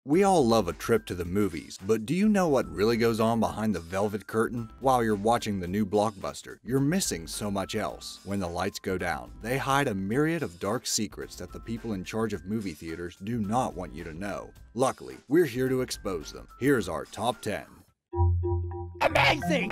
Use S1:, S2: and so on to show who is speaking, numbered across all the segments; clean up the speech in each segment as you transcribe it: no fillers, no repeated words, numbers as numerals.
S1: We all love a trip to the movies, but do you know what really goes on behind the velvet curtain? While you're watching the new blockbuster, you're missing so much else. When the lights go down, they hide a myriad of dark secrets that the people in charge of movie theaters do not want you to know. Luckily, we're here to expose them. Here's our top 10.
S2: Amazing!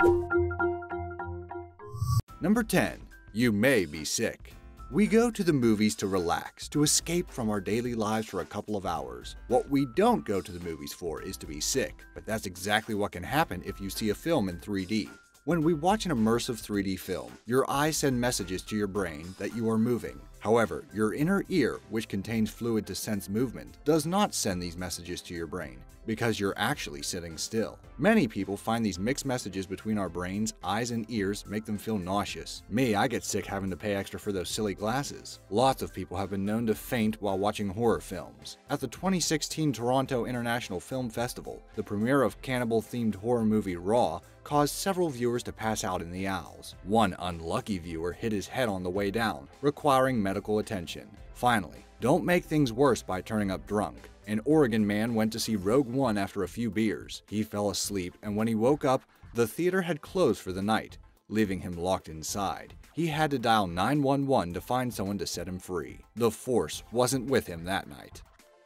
S1: Number 10. You may be sick. We go to the movies to relax, to escape from our daily lives for a couple of hours. What we don't go to the movies for is to be sick, but that's exactly what can happen if you see a film in 3D. When we watch an immersive 3D film, your eyes send messages to your brain that you are moving. However, your inner ear, which contains fluid to sense movement, does not send these messages to your brain, because you're actually sitting still. Many people find these mixed messages between our brains, eyes, and ears make them feel nauseous. Me, I get sick having to pay extra for those silly glasses. Lots of people have been known to faint while watching horror films. At the 2016 Toronto International Film Festival, the premiere of cannibal-themed horror movie Raw caused several viewers to pass out in the aisles. One unlucky viewer hit his head on the way down, requiring medical attention. Finally, don't make things worse by turning up drunk. An Oregon man went to see Rogue One after a few beers. He fell asleep, and when he woke up, the theater had closed for the night, leaving him locked inside. He had to dial 911 to find someone to set him free. The Force wasn't with him that night.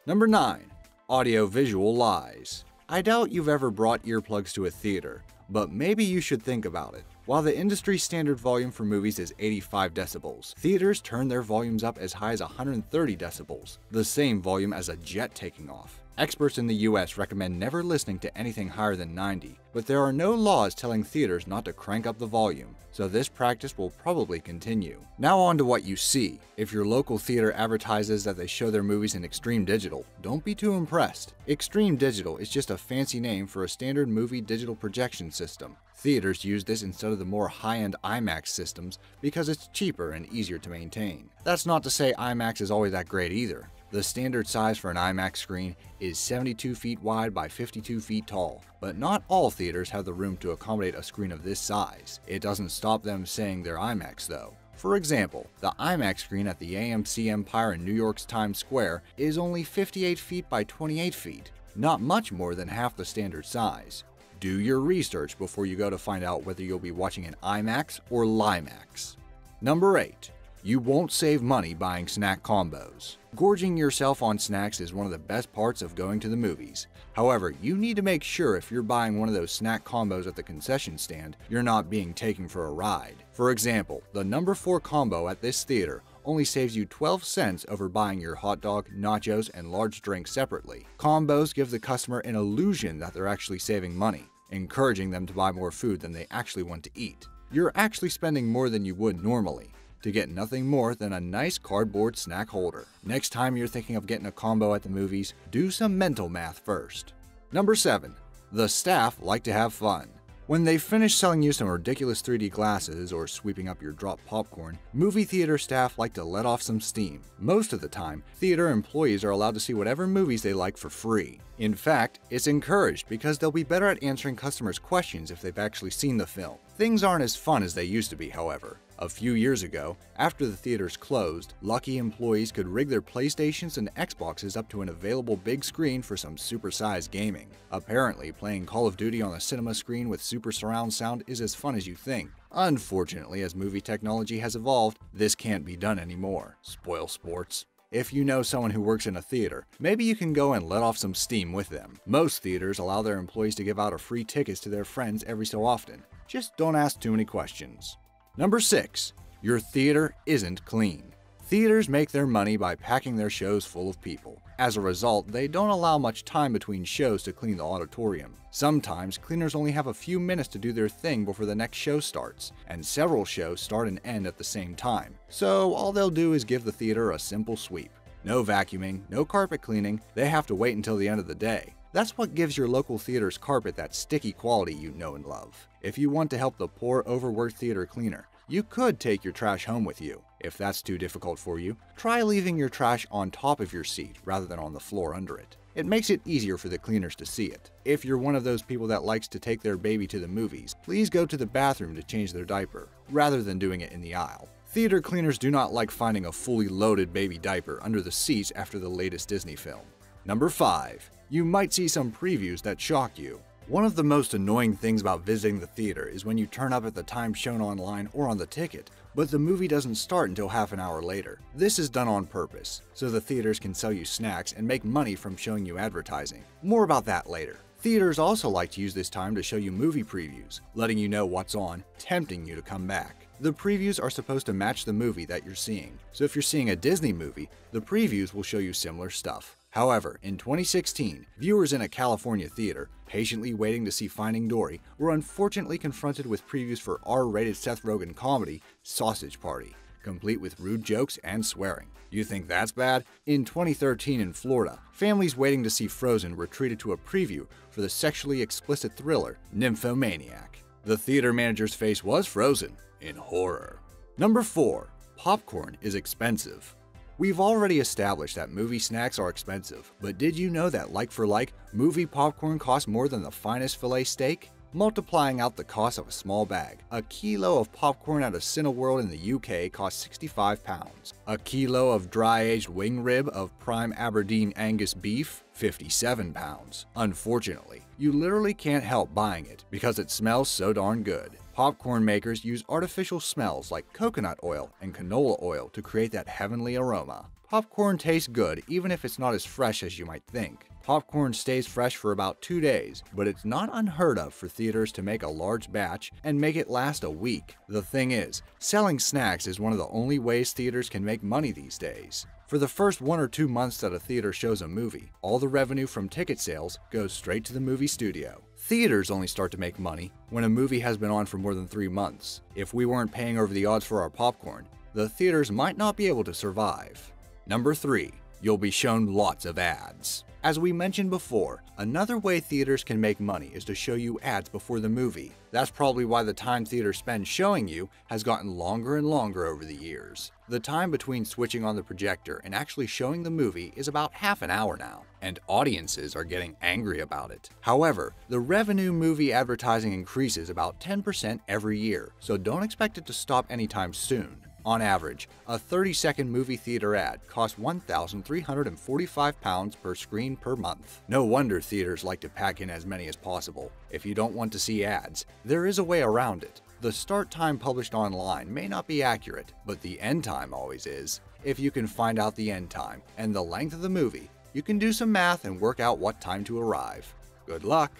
S1: Number 9. Audio-visual lies. I doubt you've ever brought earplugs to a theater, but maybe you should think about it. While the industry standard volume for movies is 85 decibels, theaters turn their volumes up as high as 130 decibels, the same volume as a jet taking off. Experts in the US recommend never listening to anything higher than 90, but there are no laws telling theaters not to crank up the volume, so this practice will probably continue. Now on to what you see. If your local theater advertises that they show their movies in Extreme Digital, don't be too impressed. Extreme Digital is just a fancy name for a standard movie digital projection system. Theaters use this instead of the more high-end IMAX systems because it's cheaper and easier to maintain. That's not to say IMAX is always that great either. The standard size for an IMAX screen is 72 feet wide by 52 feet tall, but not all theaters have the room to accommodate a screen of this size. It doesn't stop them saying they're IMAX though. For example, the IMAX screen at the AMC Empire in New York's Times Square is only 58 feet by 28 feet, not much more than half the standard size. Do your research before you go to find out whether you'll be watching an IMAX or LIMAX. Number 8. You won't save money buying snack combos. Gorging yourself on snacks is one of the best parts of going to the movies. However, you need to make sure if you're buying one of those snack combos at the concession stand, you're not being taken for a ride. For example, the number 4 combo at this theater only saves you 12 cents over buying your hot dog, nachos, and large drink separately. Combos give the customer an illusion that they're actually saving money, encouraging them to buy more food than they actually want to eat. You're actually spending more than you would normally, to get nothing more than a nice cardboard snack holder. Next time you're thinking of getting a combo at the movies, do some mental math first. Number 7. The staff like to have fun. When they finish selling you some ridiculous 3D glasses or sweeping up your dropped popcorn, movie theater staff like to let off some steam. Most of the time, theater employees are allowed to see whatever movies they like for free. In fact, it's encouraged because they'll be better at answering customers' questions if they've actually seen the film. Things aren't as fun as they used to be, however. A few years ago, after the theaters closed, lucky employees could rig their PlayStations and Xboxes up to an available big screen for some supersized gaming. Apparently, playing Call of Duty on a cinema screen with super surround sound is as fun as you think. Unfortunately, as movie technology has evolved, this can't be done anymore. Spoil sports. If you know someone who works in a theater, maybe you can go and let off some steam with them. Most theaters allow their employees to give out free tickets to their friends every so often. Just don't ask too many questions. Number 6. Your theater isn't clean. Theaters make their money by packing their shows full of people. As a result, they don't allow much time between shows to clean the auditorium. Sometimes, cleaners only have a few minutes to do their thing before the next show starts, and several shows start and end at the same time. So all they'll do is give the theater a simple sweep. No vacuuming, no carpet cleaning, they have to wait until the end of the day. That's what gives your local theater's carpet that sticky quality you know and love. If you want to help the poor, overworked theater cleaner, you could take your trash home with you. If that's too difficult for you, try leaving your trash on top of your seat rather than on the floor under it. It makes it easier for the cleaners to see it. If you're one of those people that likes to take their baby to the movies, please go to the bathroom to change their diaper, rather than doing it in the aisle. Theater cleaners do not like finding a fully loaded baby diaper under the seats after the latest Disney film. Number 5. You might see some previews that shock you. One of the most annoying things about visiting the theater is when you turn up at the time shown online or on the ticket, but the movie doesn't start until half an hour later. This is done on purpose, so the theaters can sell you snacks and make money from showing you advertising. More about that later. Theaters also like to use this time to show you movie previews, letting you know what's on, tempting you to come back. The previews are supposed to match the movie that you're seeing, so if you're seeing a Disney movie, the previews will show you similar stuff. However, in 2016, viewers in a California theater, patiently waiting to see Finding Dory, were unfortunately confronted with previews for R-rated Seth Rogen comedy Sausage Party, complete with rude jokes and swearing. You think that's bad? In 2013 in Florida, families waiting to see Frozen were treated to a preview for the sexually explicit thriller Nymphomaniac. The theater manager's face was frozen in horror. Number 4. Popcorn is expensive. We've already established that movie snacks are expensive, but did you know that like for like, movie popcorn costs more than the finest filet steak? Multiplying out the cost of a small bag, a kilo of popcorn at a Cineworld in the UK costs £65. A kilo of dry-aged wing rib of prime Aberdeen Angus beef, £57. Unfortunately, you literally can't help buying it because it smells so darn good. Popcorn makers use artificial smells like coconut oil and canola oil to create that heavenly aroma. Popcorn tastes good even if it's not as fresh as you might think. Popcorn stays fresh for about 2 days, but it's not unheard of for theaters to make a large batch and make it last a week. The thing is, selling snacks is one of the only ways theaters can make money these days. For the first 1 or 2 months that a theater shows a movie, all the revenue from ticket sales goes straight to the movie studio. Theaters only start to make money when a movie has been on for more than 3 months. If we weren't paying over the odds for our popcorn, the theaters might not be able to survive. Number 3. You'll be shown lots of ads. As we mentioned before, another way theaters can make money is to show you ads before the movie. That's probably why the time theaters spend showing you has gotten longer and longer over the years. The time between switching on the projector and actually showing the movie is about half an hour now, and audiences are getting angry about it. However, the revenue movie advertising increases about 10% every year, so don't expect it to stop anytime soon. On average, a 30-second movie theater ad costs £1,345 per screen per month. No wonder theaters like to pack in as many as possible. If you don't want to see ads, there is a way around it. The start time published online may not be accurate, but the end time always is. If you can find out the end time and the length of the movie, you can do some math and work out what time to arrive. Good luck!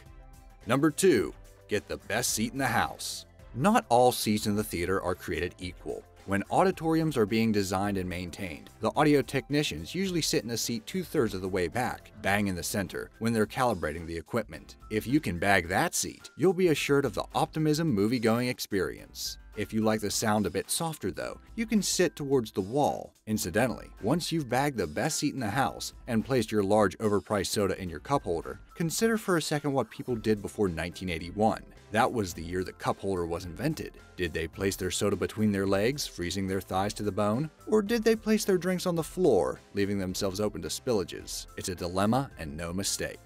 S1: Number 2. Get the best seat in the house. Not all seats in the theater are created equal. When auditoriums are being designed and maintained, the audio technicians usually sit in a seat 2/3 of the way back, bang in the center, when they're calibrating the equipment. If you can bag that seat, you'll be assured of the Optimism movie-going experience. If you like the sound a bit softer though, you can sit towards the wall. Incidentally, once you've bagged the best seat in the house and placed your large overpriced soda in your cup holder, consider for a second what people did before 1981. That was the year the cup holder was invented. Did they place their soda between their legs, freezing their thighs to the bone? Or did they place their drinks on the floor, leaving themselves open to spillages? It's a dilemma and no mistake.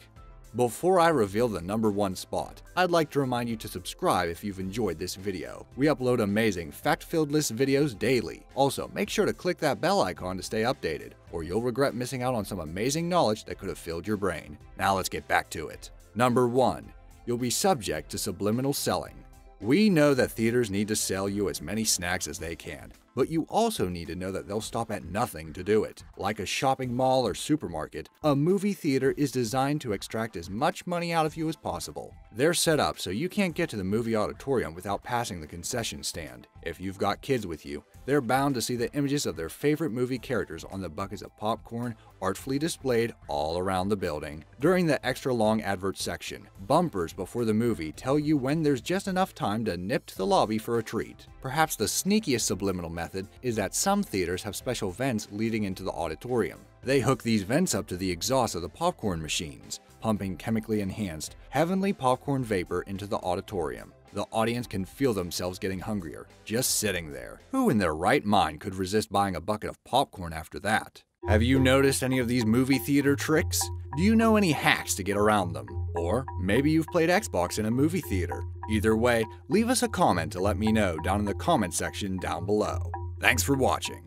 S1: Before I reveal the number 1 spot, I'd like to remind you to subscribe if you've enjoyed this video. We upload amazing fact-filled list videos daily. Also, make sure to click that bell icon to stay updated, or you'll regret missing out on some amazing knowledge that could have filled your brain. Now let's get back to it. Number 1. You'll be subject to subliminal selling. We know that theaters need to sell you as many snacks as they can, but you also need to know that they'll stop at nothing to do it. Like a shopping mall or supermarket, a movie theater is designed to extract as much money out of you as possible. They're set up so you can't get to the movie auditorium without passing the concession stand. If you've got kids with you, they're bound to see the images of their favorite movie characters on the buckets of popcorn artfully displayed all around the building. During the extra long advert section, bumpers before the movie tell you when there's just enough time to nip to the lobby for a treat. Perhaps the sneakiest subliminal method is that some theaters have special vents leading into the auditorium. They hook these vents up to the exhaust of the popcorn machines, pumping chemically enhanced, heavenly popcorn vapor into the auditorium. The audience can feel themselves getting hungrier, just sitting there. Who in their right mind could resist buying a bucket of popcorn after that? Have you noticed any of these movie theater tricks? Do you know any hacks to get around them? Or maybe you've played Xbox in a movie theater. Either way, leave us a comment to let me know down in the comment section down below. Thanks for watching.